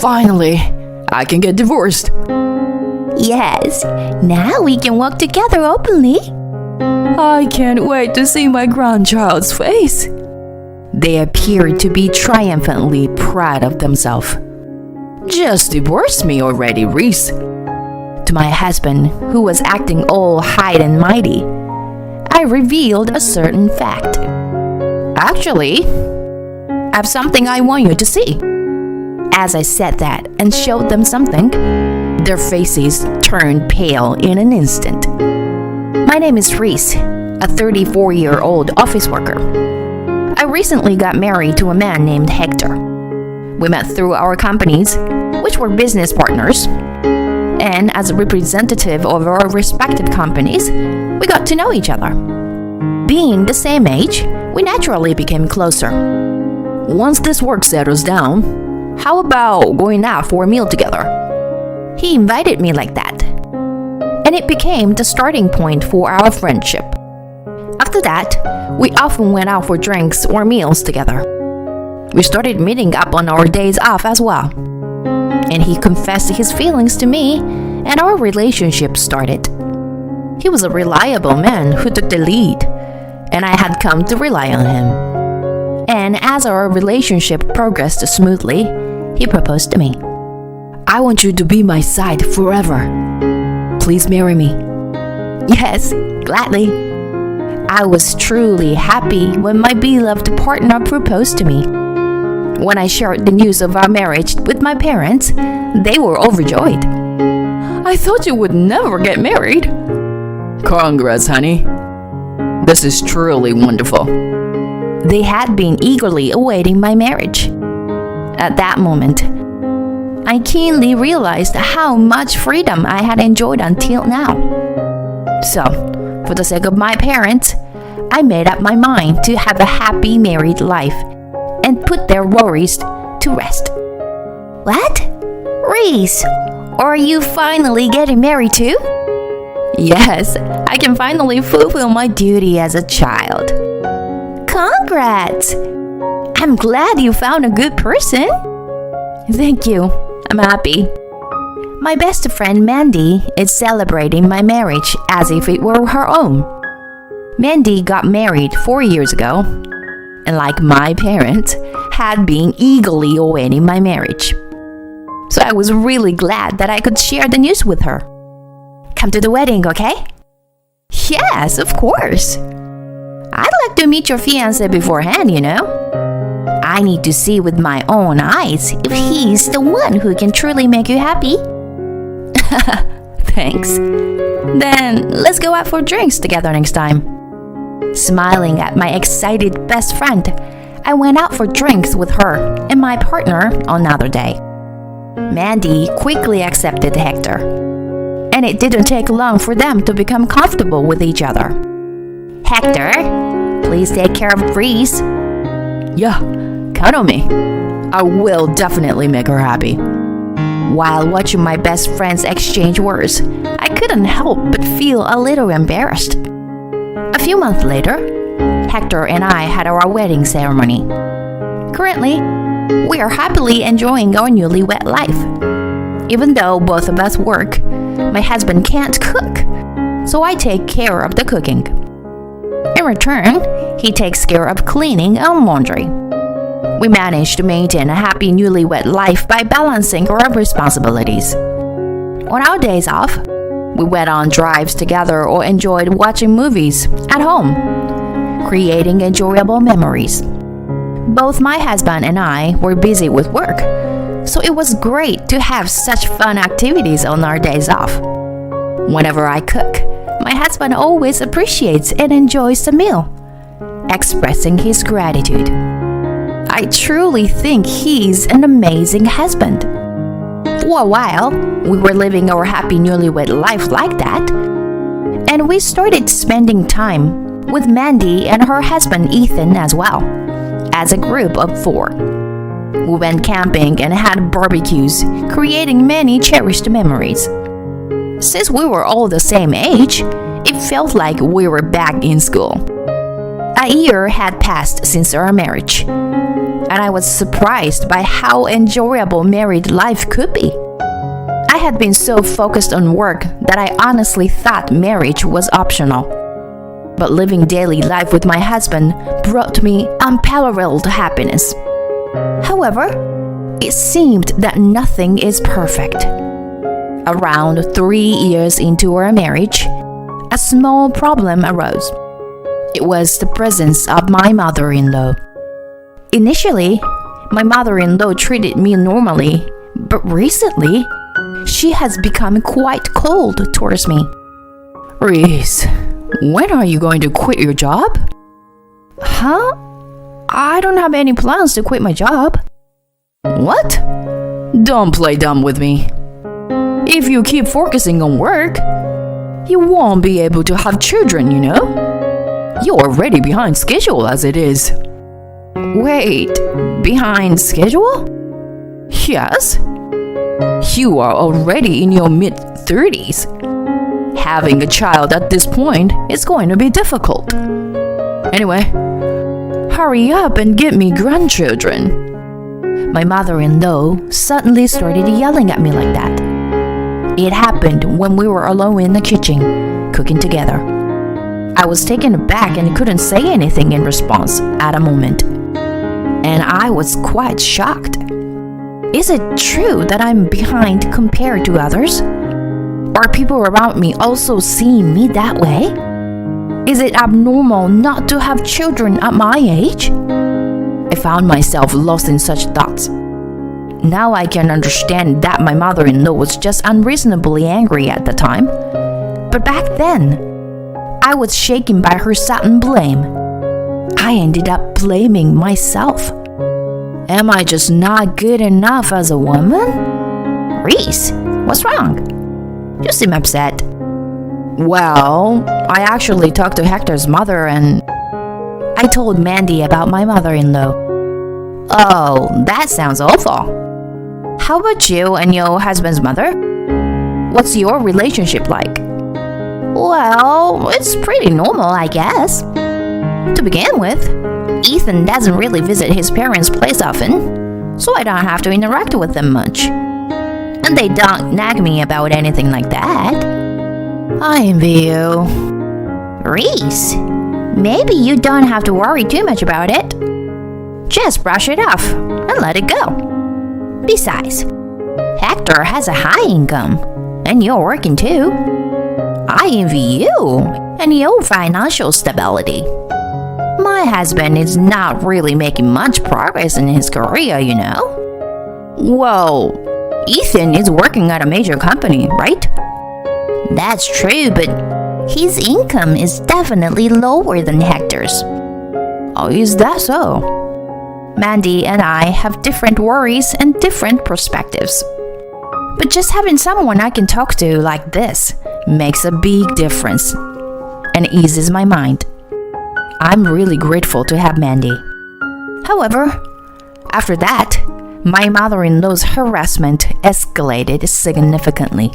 Finally, I can get divorced. Yes, now we can walk together openly. I can't wait to see my grandchild's face. They appeared to be triumphantly proud of themselves. Just divorce me already, Reese. To my husband, who was acting all high and mighty, I revealed a certain fact. Actually, I have something I want you to see. As I said that and showed them something, their faces turned pale in an instant. My name is Reese, a 34-year-old office worker. I recently got married to a man named Hector. We met through our companies, which were business partners. And as a representative of our respective companies, we got to know each other. Being the same age, we naturally became closer. Once this work settles down, how about going out for a meal together? He invited me like that. And it became the starting point for our friendship. After that, we often went out for drinks or meals together. We started meeting up on our days off as well. And he confessed his feelings to me, and our relationship started. He was a reliable man who took the lead, and I had come to rely on him. And as our relationship progressed smoothly, he proposed to me. I want you to be my side forever. Please marry me. Yes, gladly. I was truly happy when my beloved partner proposed to me. When I shared the news of our marriage with my parents, they were overjoyed. I thought you would never get married. Congrats, honey. This is truly wonderful. They had been eagerly awaiting my marriage. At that moment, I keenly realized how much freedom I had enjoyed until now. So, for the sake of my parents, I made up my mind to have a happy married life and put their worries to rest. What? Reese, are you finally getting married too? Yes, I can finally fulfill my duty as a child. Congrats! I'm glad you found a good person. Thank you. I'm happy. My best friend Mandy is celebrating my marriage as if it were her own. Mandy got married 4 years ago, and like my parents, had been eagerly awaiting my marriage. So I was really glad that I could share the news with her. Come to the wedding, okay? Yes, of course. I'd like to meet your fiancé beforehand, you know. I need to see with my own eyes if he's the one who can truly make you happy. Thanks. Then let's go out for drinks together next time. Smiling at my excited best friend, I went out for drinks with her and my partner on another day. Mandy quickly accepted Hector, and it didn't take long for them to become comfortable with each other. Hector, please take care of Reese. Yeah, count on me. I will definitely make her happy. While watching my best friends exchange words, I couldn't help but feel a little embarrassed. A few months later, Hector and I had our wedding ceremony. Currently, we are happily enjoying our newlywed life. Even though both of us work, my husband can't cook, so I take care of the cooking. In return, he takes care of cleaning and laundry. We manage to maintain a happy newlywed life by balancing our responsibilities. On our days off, we went on drives together or enjoyed watching movies at home, creating enjoyable memories. Both my husband and I were busy with work, so it was great to have such fun activities on our days off. Whenever I cook, my husband always appreciates and enjoys the meal, expressing his gratitude. I truly think he's an amazing husband. For a while, we were living our happy newlywed life like that, and we started spending time with Mandy and her husband Ethan as well, as a group of 4. We went camping and had barbecues, creating many cherished memories. Since we were all the same age, it felt like we were back in school. A year had passed since our marriage, and I was surprised by how enjoyable married life could be. I had been so focused on work that I honestly thought marriage was optional. But living daily life with my husband brought me unparalleled happiness. However, it seemed that nothing is perfect. Around 3 years into our marriage, a small problem arose. It was the presence of my mother-in-law. Initially, my mother-in-law treated me normally, but recently, she has become quite cold towards me. Reese, when are you going to quit your job? Huh? I don't have any plans to quit my job. What? Don't play dumb with me. If you keep focusing on work, you won't be able to have children, you know? You're already behind schedule as it is. Wait, behind schedule? Yes. You are already in your mid-30s. Having a child at this point is going to be difficult. Anyway, hurry up and get me grandchildren. My mother-in-law suddenly started yelling at me like that. It happened when we were alone in the kitchen, cooking together. I was taken aback and couldn't say anything in response at a moment. And I was quite shocked. Is it true that I'm behind compared to others? Are people around me also seeing me that way? Is it abnormal not to have children at my age? I found myself lost in such thoughts. Now I can understand that my mother-in-law was just unreasonably angry at the time. But back then, I was shaken by her sudden blame. I ended up blaming myself. Am I just not good enough as a woman? Reese, what's wrong? You seem upset. Well, I actually talked to Hector's mother and I told Mandy about my mother-in-law. Oh, that sounds awful. How about you and your husband's mother? What's your relationship like? Well, it's pretty normal, I guess. To begin with, Ethan doesn't really visit his parents' place often, so I don't have to interact with them much. And they don't nag me about anything like that. I envy you. Reese, maybe you don't have to worry too much about it. Just brush it off and let it go. Besides, Hector has a high income, and you're working too. I envy you and your financial stability. My husband is not really making much progress in his career, you know. Well, Ethan is working at a major company, right? That's true, but his income is definitely lower than Hector's. Oh, is that so? Mandy and I have different worries and different perspectives. But just having someone I can talk to like this makes a big difference and eases my mind. I'm really grateful to have Mandy. However, after that, my mother-in-law's harassment escalated significantly.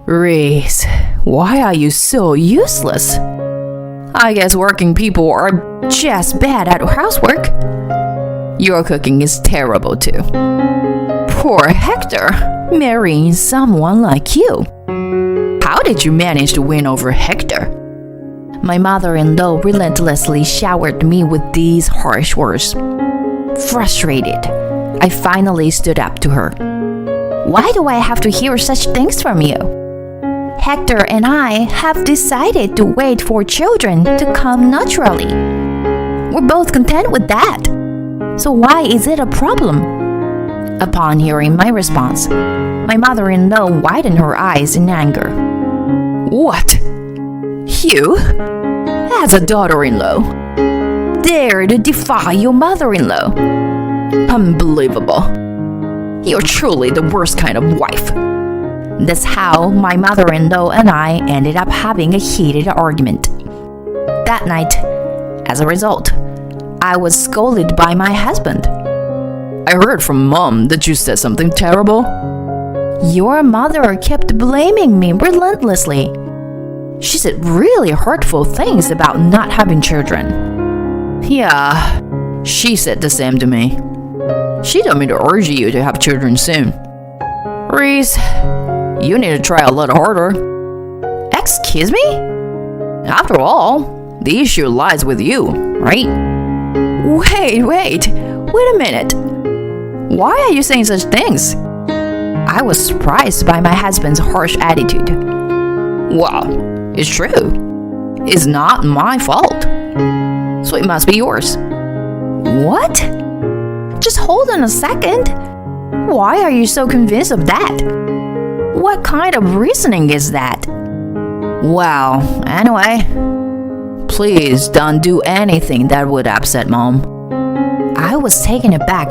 Reese, why are you so useless? I guess working people are just bad at housework. Your cooking is terrible too. Poor Hector, marrying someone like you. How did you manage to win over Hector? My mother-in-law relentlessly showered me with these harsh words. Frustrated, I finally stood up to her. Why do I have to hear such things from you? Hector and I have decided to wait for children to come naturally. We're both content with that. So why is it a problem? Upon hearing my response, my mother-in-law widened her eyes in anger. What? You, as a daughter-in-law, dare to defy your mother-in-law? Unbelievable. You're truly the worst kind of wife. That's how my mother-in-law and I ended up having a heated argument. That night, as a result, I was scolded by my husband. I heard from Mom that you said something terrible. Your mother kept blaming me relentlessly. She said really hurtful things about not having children. Yeah, she said the same to me. She told me to urge you to have children soon. Reese, you need to try a lot harder. Excuse me? After all, the issue lies with you, right? Wait a minute. Why are you saying such things? I was surprised by my husband's harsh attitude. Well, it's true. It's not my fault. So it must be yours. What? Just hold on a second. Why are you so convinced of that? What kind of reasoning is that? Well, anyway, please don't do anything that would upset Mom. I was taken aback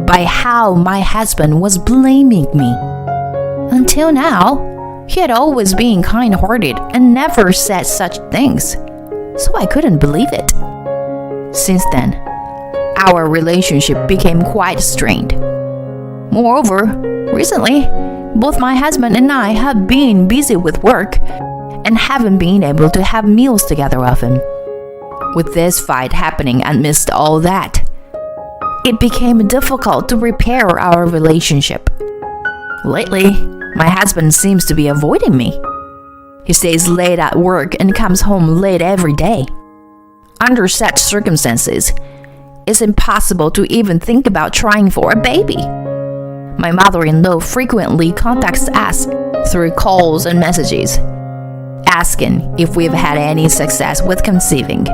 by how my husband was blaming me. Until now, he had always been kind-hearted and never said such things, so I couldn't believe it. Since then, our relationship became quite strained. Moreover, recently, both my husband and I have been busy with work and haven't been able to have meals together often. With this fight happening amidst all that, it became difficult to repair our relationship. Lately, my husband seems to be avoiding me. He stays late at work and comes home late every day. Under such circumstances, it's impossible to even think about trying for a baby. My mother-in-law frequently contacts us through calls and messages, asking if we've had any success with conceiving.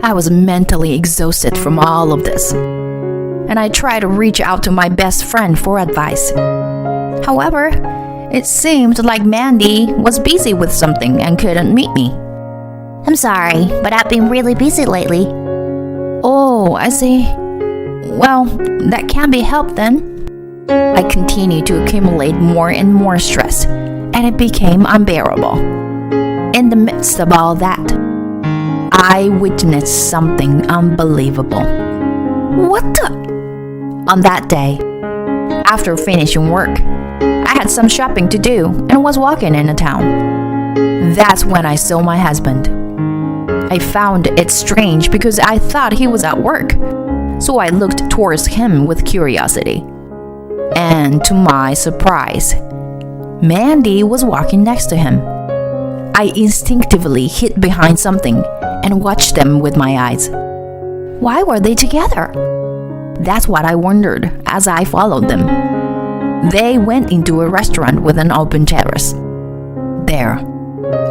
I was mentally exhausted from all of this, and I tried to reach out to my best friend for advice. However, it seemed like Mandy was busy with something and couldn't meet me. I'm sorry, but I've been really busy lately. Oh, I see. Well, that can't be helped then. I continued to accumulate more and more stress, and it became unbearable. In the midst of all that, I witnessed something unbelievable. What the? On that day, after finishing work, I had some shopping to do and was walking in the town. That's when I saw my husband. I found it strange because I thought he was at work, so I looked towards him with curiosity. And to my surprise, Mandy was walking next to him. I instinctively hid behind something and watched them with my eyes. Why were they together? That's what I wondered as I followed them. They went into a restaurant with an open terrace. There,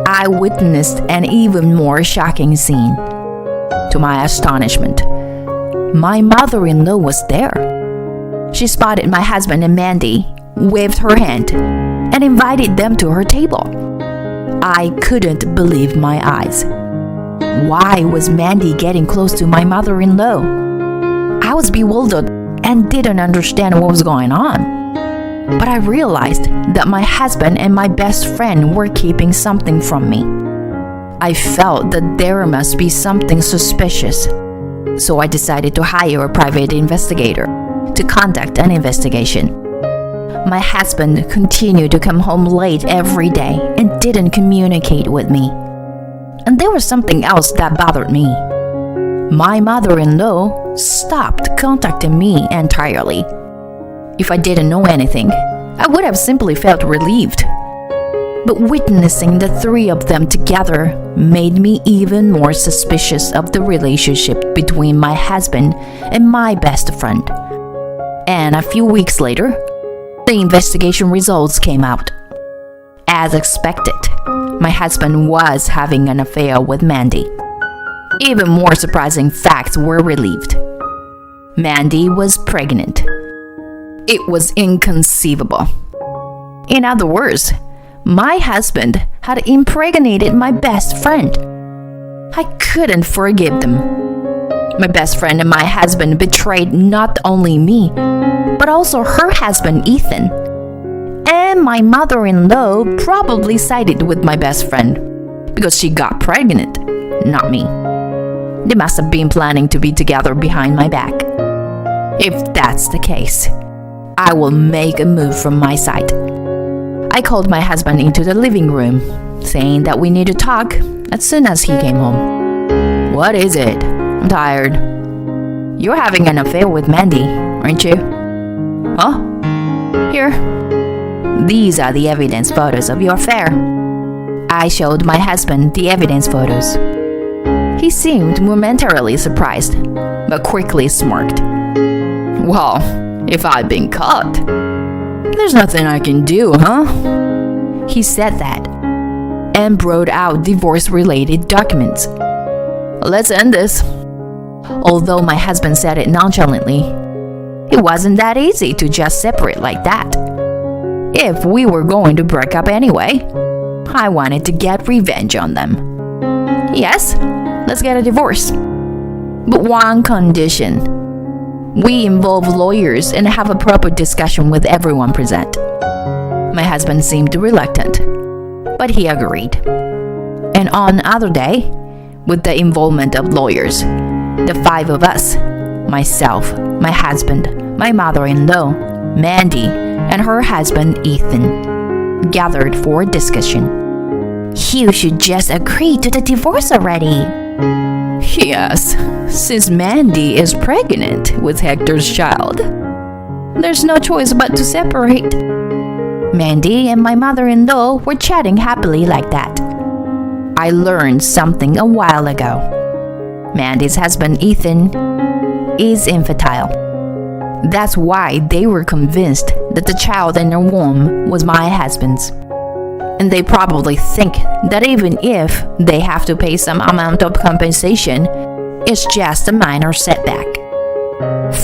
I witnessed an even more shocking scene. To my astonishment, my mother-in-law was there. She spotted my husband and Mandy, waved her hand, and invited them to her table. I couldn't believe my eyes. Why was Mandy getting close to my mother-in-law? I was bewildered and didn't understand what was going on. But I realized that my husband and my best friend were keeping something from me. I felt that there must be something suspicious, so I decided to hire a private investigator to conduct an investigation. My husband continued to come home late every day and didn't communicate with me. And there was something else that bothered me. My mother-in-law stopped contacting me entirely. If I didn't know anything, I would have simply felt relieved. But witnessing the three of them together made me even more suspicious of the relationship between my husband and my best friend. And a few weeks later, the investigation results came out. As expected, my husband was having an affair with Mandy. Even more surprising facts were relieved. Mandy was pregnant. It was inconceivable. In other words, my husband had impregnated my best friend. I couldn't forgive them. My best friend and my husband betrayed not only me, but also her husband Ethan. And my mother-in-law probably sided with my best friend because she got pregnant, not me. They must have been planning to be together behind my back. If that's the case, I will make a move from my side. I called my husband into the living room, saying that we need to talk as soon as he came home. What is it? I'm tired. You're having an affair with Mandy, aren't you? Huh? Here. These are the evidence photos of your affair. I showed my husband the evidence photos. He seemed momentarily surprised, but quickly smirked. Well, if I've been caught, there's nothing I can do, huh? He said that and brought out divorce-related documents. Let's end this. Although my husband said it nonchalantly, it wasn't that easy to just separate like that. If we were going to break up anyway, I wanted to get revenge on them. Yes, let's get a divorce. But one condition. We involve lawyers and have a proper discussion with everyone present. My husband seemed reluctant, but he agreed. And on another day, with the involvement of lawyers, the 5 of us, myself, my husband, my mother-in-law, Mandy, and her husband Ethan, gathered for discussion. You should just agree to the divorce already. Yes, since Mandy is pregnant with Hector's child, there's no choice but to separate. Mandy and my mother-in-law were chatting happily like that. I learned something a while ago. Mandy's husband Ethan is infertile. That's why they were convinced that the child in their womb was my husband's. And they probably think that even if they have to pay some amount of compensation, it's just a minor setback.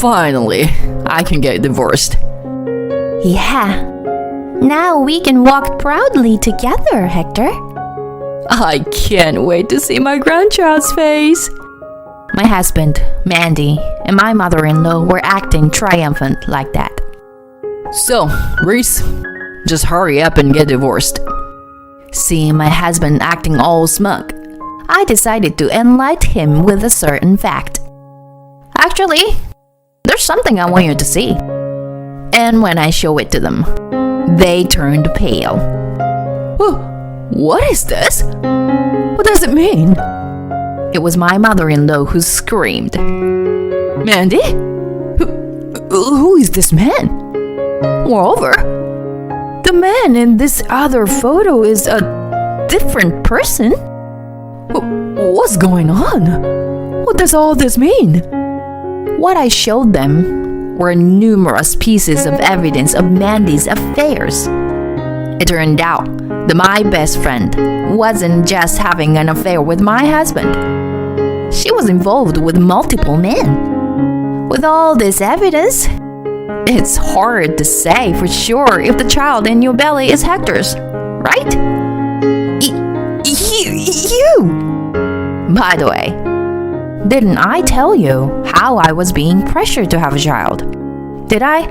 Finally, I can get divorced. Yeah. Now we can walk proudly together, Hector. I can't wait to see my grandchild's face. My husband, Mandy, and my mother-in-law were acting triumphant like that. So, Reese, just hurry up and get divorced. Seeing my husband acting all smug, I decided to enlighten him with a certain fact. Actually, there's something I want you to see. And when I show it to them, they turned pale. Oh, what is this? What does it mean? It was my mother-in-law who screamed. Mandy? Who is this man? Moreover, the man in this other photo is a different person. What's going on? What does all this mean? What I showed them were numerous pieces of evidence of Mandy's affairs. It turned out that my best friend wasn't just having an affair with my husband. She was involved with multiple men. With all this evidence, it's hard to say for sure if the child in your belly is Hector's, right? You! By the way, didn't I tell you how I was being pressured to have a child? Did I?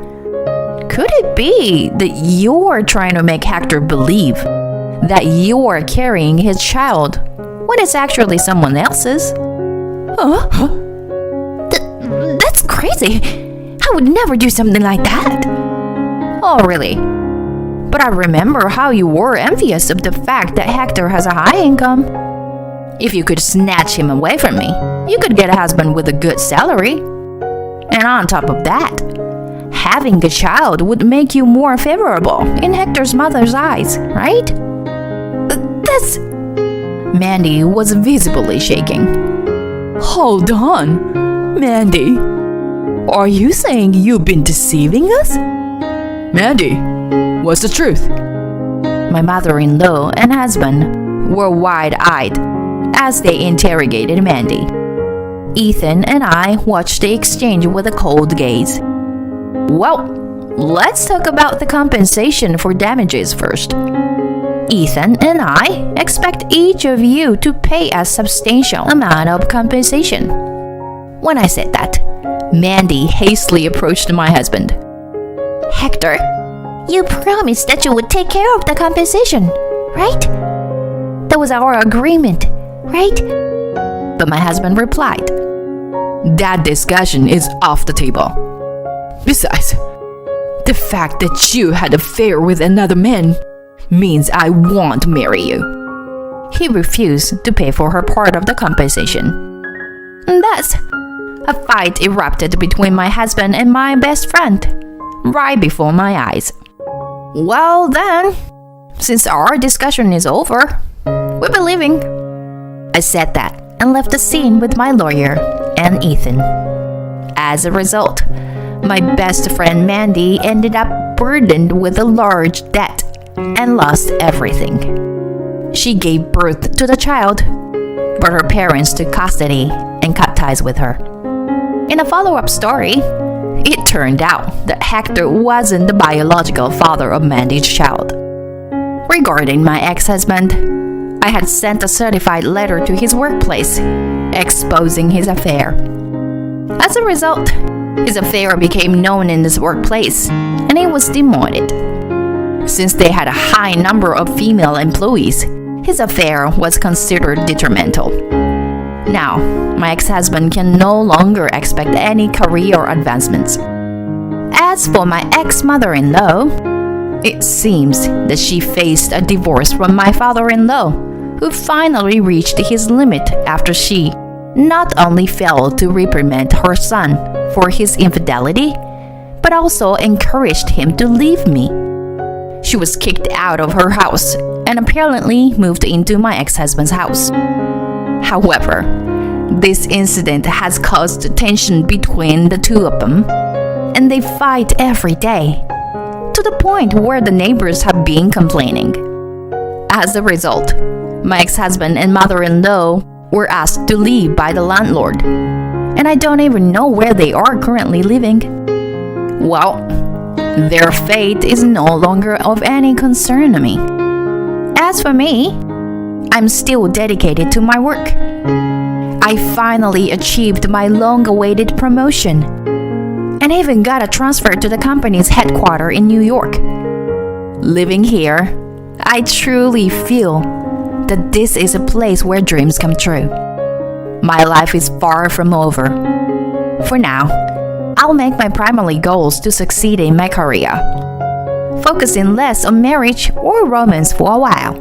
Could it be that you're trying to make Hector believe that you're carrying his child when it's actually someone else's? Huh? That's crazy. I would never do something like that. Oh, really? But I remember how you were envious of the fact that Hector has a high income. If you could snatch him away from me, you could get a husband with a good salary. And on top of that, having a child would make you more favorable in Hector's mother's eyes, right? That's... Mandy was visibly shaking. Hold on, Mandy. Are you saying you've been deceiving us? Mandy, what's the truth? My mother-in-law and husband were wide-eyed as they interrogated Mandy. Ethan and I watched the exchange with a cold gaze. Well, let's talk about the compensation for damages first. Ethan and I expect each of you to pay a substantial amount of compensation. When I said that, Mandy hastily approached my husband. Hector, you promised that you would take care of the compensation, right? That was our agreement, right? But my husband replied, that discussion is off the table. Besides, the fact that you had an affair with another man means I won't marry you. He refused to pay for her part of the compensation. Thus, a fight erupted between my husband and my best friend, right before my eyes. Well then, since our discussion is over, we'll be leaving. I said that and left the scene with my lawyer and Ethan. As a result, my best friend Mandy ended up burdened with a large debt and lost everything. She gave birth to the child, but her parents took custody and cut ties with her. In a follow-up story, it turned out that Hector wasn't the biological father of Mandy's child. Regarding my ex-husband, I had sent a certified letter to his workplace, exposing his affair. As a result, his affair became known in this workplace, and he was demoted. Since they had a high number of female employees, his affair was considered detrimental. Now, my ex-husband can no longer expect any career advancements. As for my ex-mother-in-law, it seems that she faced a divorce from my father-in-law, who finally reached his limit after she not only failed to reprimand her son for his infidelity, but also encouraged him to leave me. She was kicked out of her house and apparently moved into my ex-husband's house. However, this incident has caused tension between the two of them, and they fight every day, to the point where the neighbors have been complaining. As a result, my ex-husband and mother-in-law were asked to leave by the landlord, and I don't even know where they are currently living. Well, their fate is no longer of any concern to me. As for me, I'm still dedicated to my work. I finally achieved my long-awaited promotion, and even got a transfer to the company's headquarters in New York. Living here, I truly feel that this is a place where dreams come true. My life is far from over. For now, I'll make my primary goals to succeed in my career, focusing less on marriage or romance for a while.